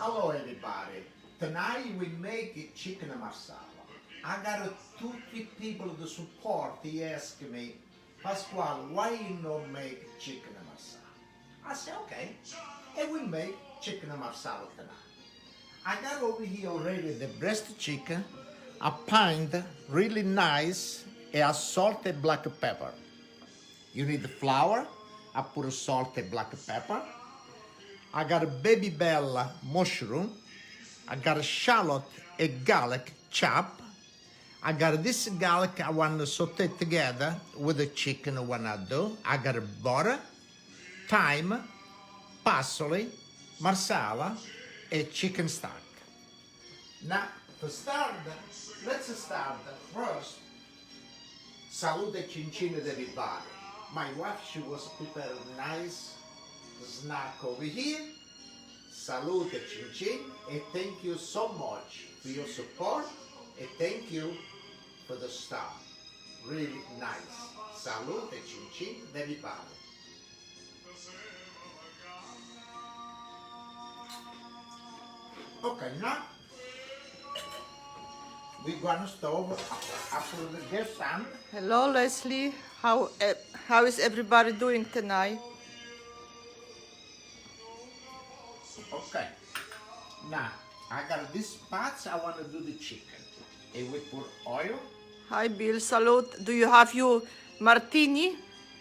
Hello everybody. Tonight we make chicken marsala. I got two, three people to support. He asked me, Pasquale, why you not make chicken marsala? I said, okay. And we make chicken marsala tonight. I got over here already the breast chicken, a pint, really nice, and a salted black pepper. You need the flour. I put a salted black pepper. I got a baby bell mushroom. I got a shallot, a garlic chop. I got this garlic I want to saute together with the chicken I want to do. I got a butter, thyme, parsley, marsala, and chicken stock. Now, to start, let's start first. Salute cincin everybody. My wife, she was preparing nice snack over here. Salute cincin, and thank you so much for your support, and thank you for the stuff. Really nice. Salute cincin, everybody. Okay, now we're gonna stove after the gas on. Hello, Leslie. How is everybody doing tonight? Okay. Now I got these pots. I want to do the chicken, and we put oil. Hi, Bill. Salute. Do you have your martini?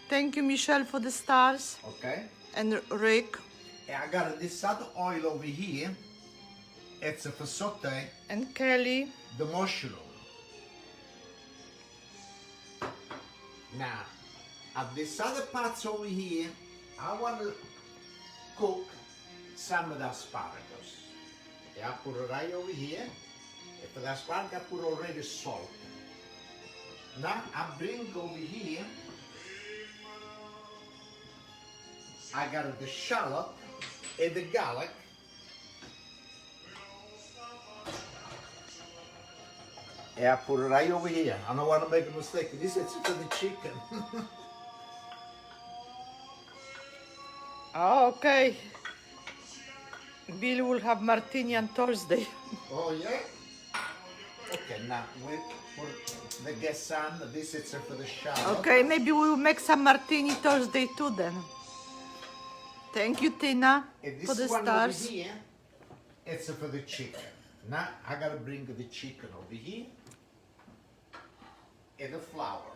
Thank you, Michelle, for the stars. Okay. And Rick. And I got this other oil over here. It's for saute And Kelly. the mushroom. Now, at this other parts over here, I want to cook some of the asparagus. I put it right over here. And for the asparagus, I put already salt. Now, I bring over here, I got the shallot and the garlic. And I put it right over here. I don't want to make a mistake. This is for the chicken. Oh, okay. Bill will have martini on Thursday. Oh, yeah? Okay, now we put the gas on. This is for the shallot. Okay, maybe we will make some martini Thursday too then. Thank you, Tina, And this for the one stars. over here, it's for the chicken. Now I gotta bring the chicken over here. And the flour.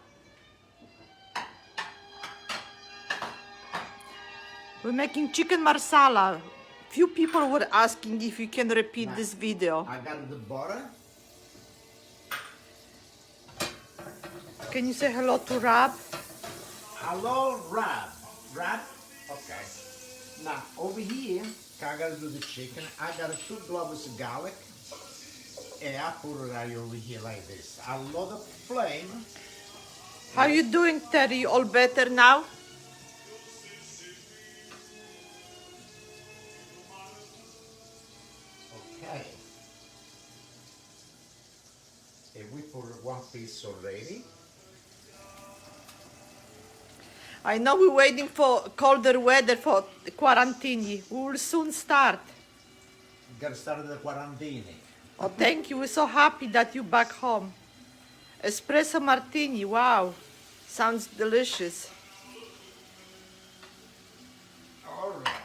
We're making chicken marsala. Few people were asking if you can repeat this video. I got the butter. Can you say hello to Rob? Hello, Rob. Rob? Okay. Now, over here, I gotta do the chicken. I got 2 cloves of garlic. And I put it right over here like this. I love the flame. How you doing, Terry? All better now? Okay. And we put 1 piece already. I know we're waiting for colder weather for the quarantine. We will soon start. Gotta start the quarantine. Oh, thank you. We're so happy that you're back home. Espresso martini. Wow. Sounds delicious. All right.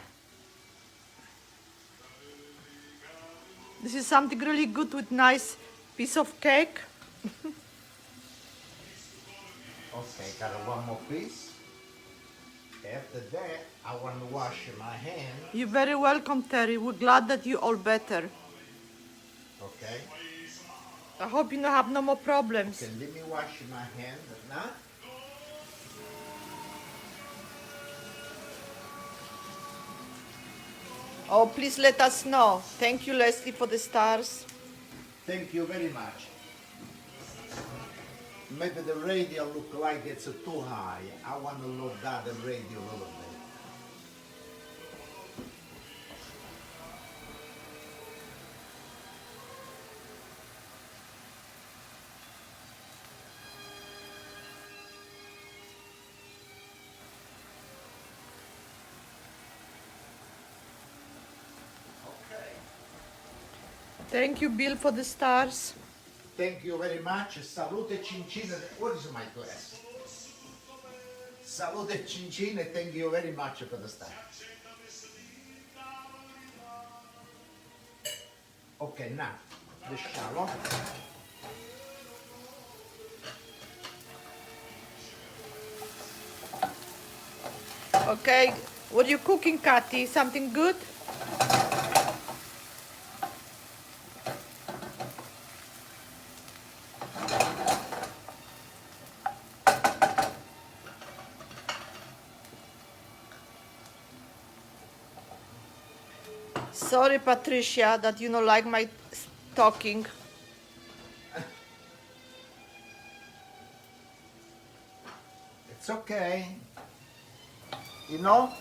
This is something really good with nice piece of cake. Okay, got 1 more piece. After that, I want to wash my hand. You're very welcome, Terry. We're glad that you're all better. Okay. I hope you don't have no more problems. Okay, let me wash my hand now. Oh, please let us know. Thank you, Leslie, for the stars. Thank you very much. Maybe the radio look like it's too high. I want to lower down the radio a little bit. Okay. Thank you, Bill, for the stars. Thank you very much. Salute Cincine. What is my glass? Salute Cincine. Thank you very much for the star. Okay, now the shallow. Okay, what are you cooking, Kathy? Something good? Sorry, Patricia, that you don't like my talking. It's okay. You know,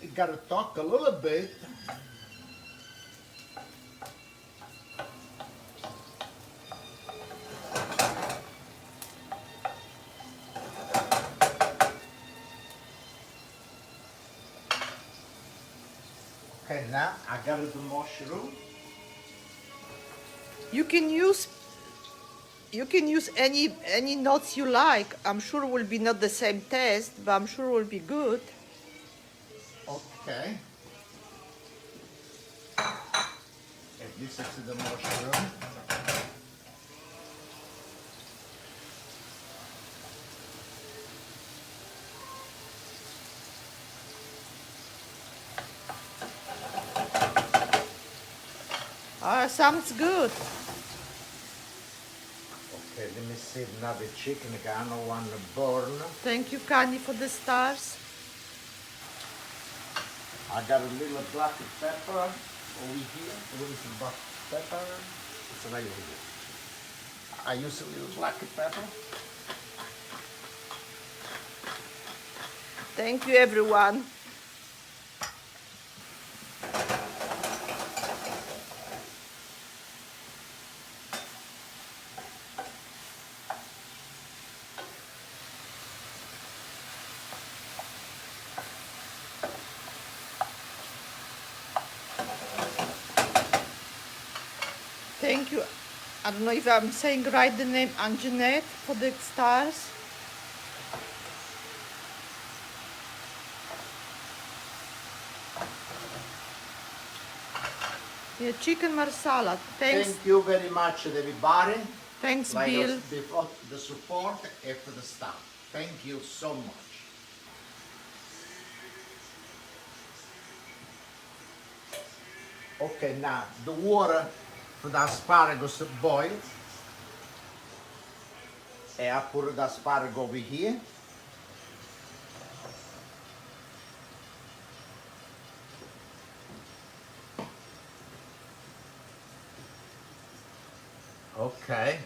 you gotta talk a little bit. Okay, now I got the mushroom. You can use any nuts you like. I'm sure it will be not the same taste, but I'm sure it will be good. Okay. And this is the mushroom. Ah, sounds good. Okay, let me see now the chicken. I don't want to burn. Thank you, Connie, for the stars. I got a little black pepper over here. What is the black pepper? It's right over here. I use a little black pepper. Thank you, everyone. Thank you. I don't know if I'm saying right the name, Anjanette, for the stars. Yeah, chicken marsala. Thanks. Thank you very much, everybody. Thanks, Like Bill. us before the support and for the staff. Thank you so much. Okay, now the water for the asparagus boil. And I put the asparagus over here. Okay.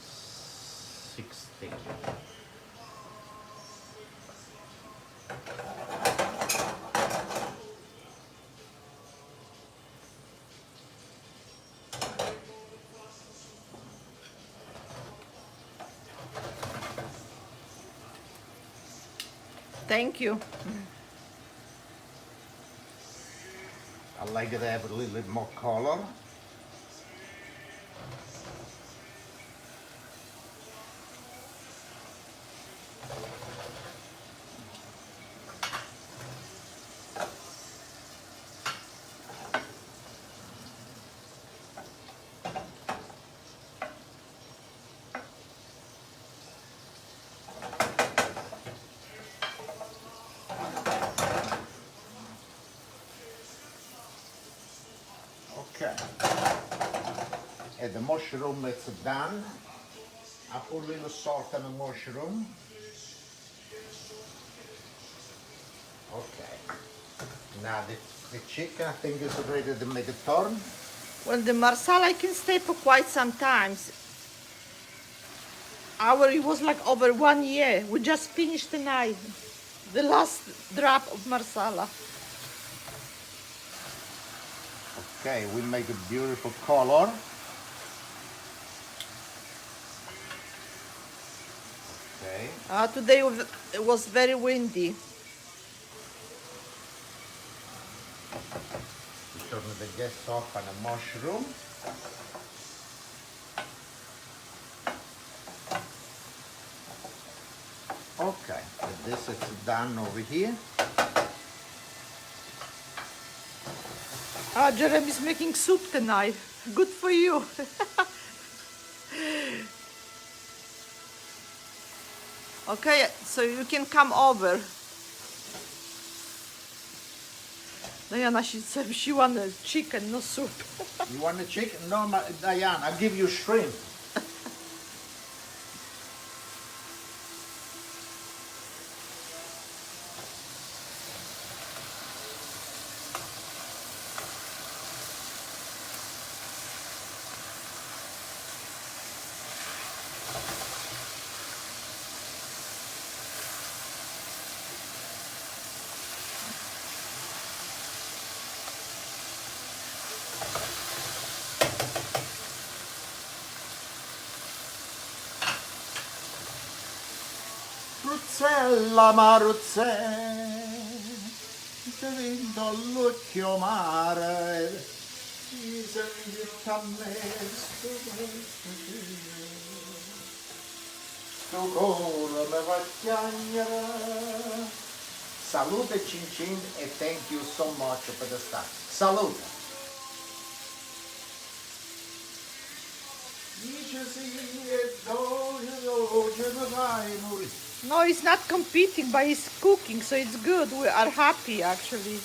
16. Thank you. I like it to have a little bit more color. Okay. And the mushroom is done. I put a little salt on the mushroom. Okay. Now the chicken, I think is ready to make a turn. Well, the marsala can stay for quite some time. It was like over 1 year. We just finished tonight. The last drop of marsala. Okay, we make a beautiful color. Okay. Today it was very windy. We turn the gas off on the mushroom. Okay, so this is done over here. Ah, Jeremy's making soup tonight. Good for you. Okay, so you can come over. Diana, she said she wanted chicken, no soup. You want a chicken? No, Diane, I'll give you shrimp. Ruzzella Maruzzè, vento l'occhio mare, si sente a me sto cuore mi fa chiagnere. Salute Cin Cin e thank you so much for the stuff. Salute. Dice sì e dolce mi fai morire. No, it's not competing, but it's cooking, so it's good. We are happy, actually.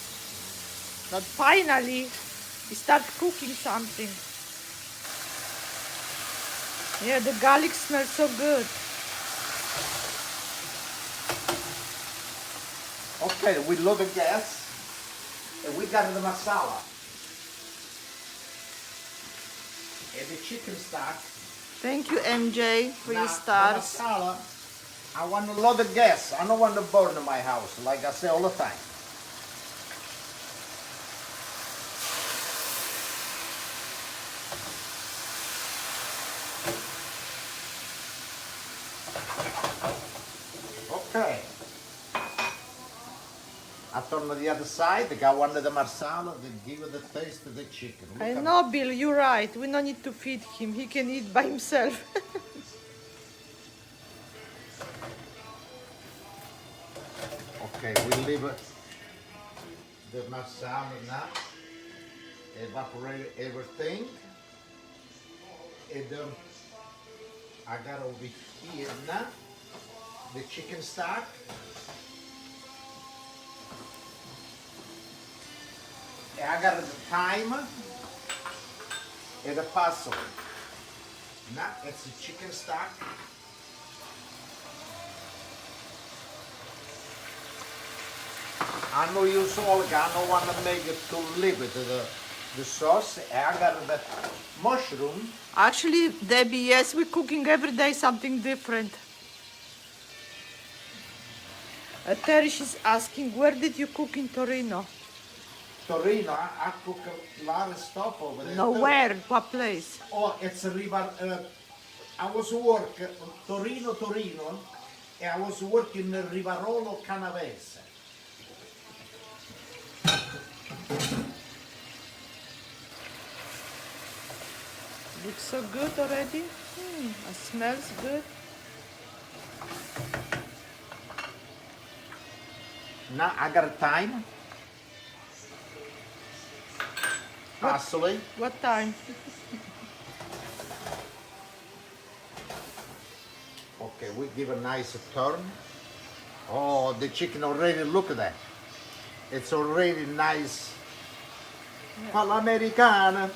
That finally, we start cooking something. Yeah, the garlic smells so good. Okay, we load the gas and we got the masala and the chicken stock. Thank you, MJ, for your Now, stars. the masala, I want to load the gas. I don't want to burn in my house, like I say all the time. Okay. I turn to the other side, I got one of the marsala that give it the taste of the chicken. Look I at know, Bill, you're right. We don't need to feed him. He can eat by himself. Okay, we leave it, the marsala now, evaporate everything. And I got over here now the chicken stock. And I got the thyme and the parsley. Now it's the chicken stock. I know you saw it, I don't want to make it too liquid, the sauce. I got the mushroom. Actually, Debbie, yes, we're cooking every day something different. Terry, she's asking, where did you cook in Torino? Torino, I cook a lot of stuff over there. No, too. where? What place? Oh, it's a river. I was working Torino, and I was working in Rivarolo Canavese. Looks so good already. It smells good. Now I got thyme, parsley. What time? Okay, we give a nice turn. Oh, the chicken already, look at that. It's already nice. All'americana.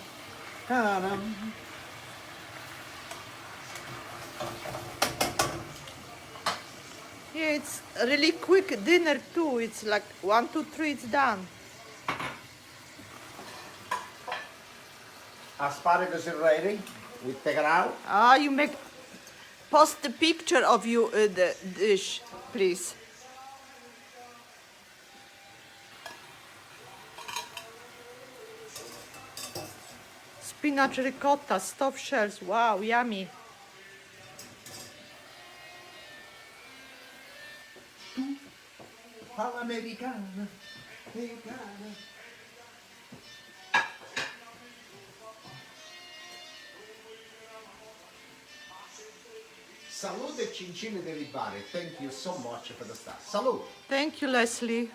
Yeah, it's a really quick dinner too. It's like 1, 2, 3, it's done. Asparagus is ready. We take it out. Ah, you make. Post the picture of you the dish, please. Spinach ricotta, stuffed shells. Wow, yummy. All'americana. Salute Cincin everybody. Thank you so much for the stuff. Salute. Thank you, Leslie.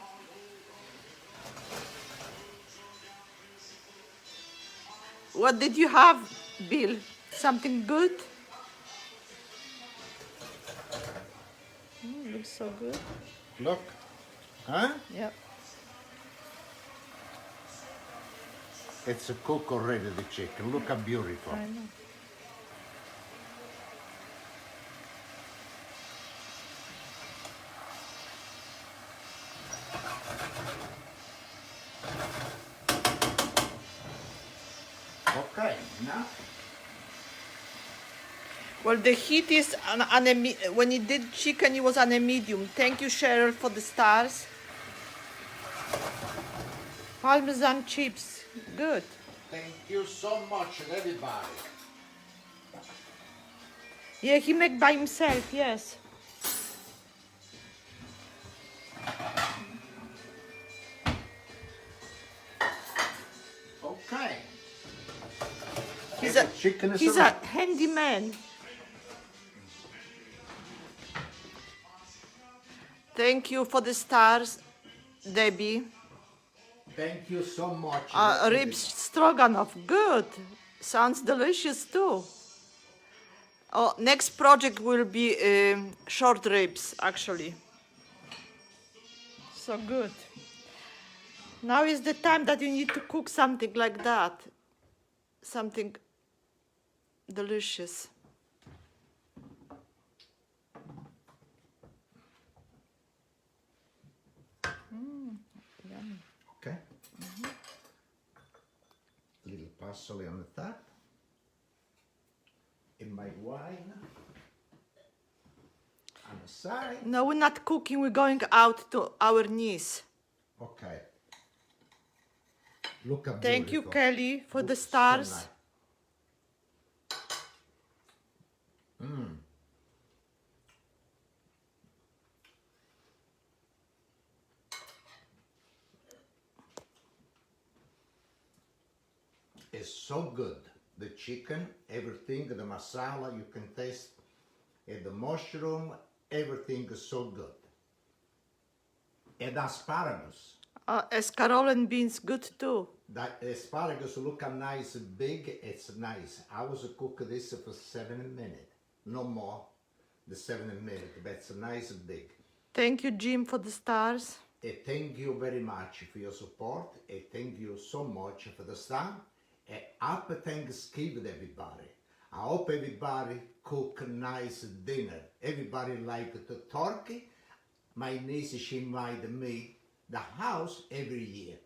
What did you have, Bill? Something good? Looks so good. Look. Huh? Yep. It's a cook already, the chicken. Look how beautiful. I know. Okay, now. Well, the heat is when you did chicken, it was on a medium. Thank you, Cheryl, for the stars. Parmesan chips, good. Thank you so much, everybody. Yeah, he make by himself, yes. Okay. He's And the chicken is he's a ready. handyman. Thank you for the stars, Debbie. Thank you so much. Ribs stroganoff, good. Sounds delicious too. Oh, next project will be short ribs, actually. So good. Now is the time that you need to cook something like that. Something delicious. Yummy. Okay. Little parsley on the top. In my wine. On the side. No, we're not cooking, we're going out to our niece. Okay. Look how Thank you, beautiful. Kelly, for the Looks so stars. nice. It's so good. The chicken, everything, the masala, you can taste, and the mushroom, everything is so good. And asparagus. Escarole and beans, good too. That asparagus look a nice, big, it's nice. I was cook this for 7 minutes, no more, the 7 minutes, but it's nice, big. Thank you, Jim, for the stars. And thank you very much for your support, and thank you so much for the star. And happy Thanksgiving, everybody. I hope everybody cook a nice dinner. Everybody like the turkey. My niece, she invited me the house every year.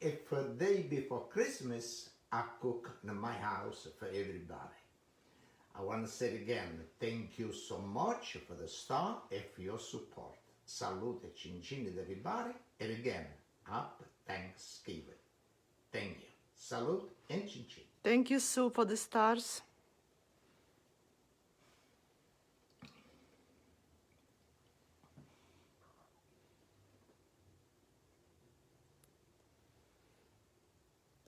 If a day before Christmas, I cook in my house for everybody. I want to say again, thank you so much for the star and for your support. Salute e cincin everybody. And again, happy Thanksgiving. Thank you. Salute and cincin. Thank you, Sue, for the stars.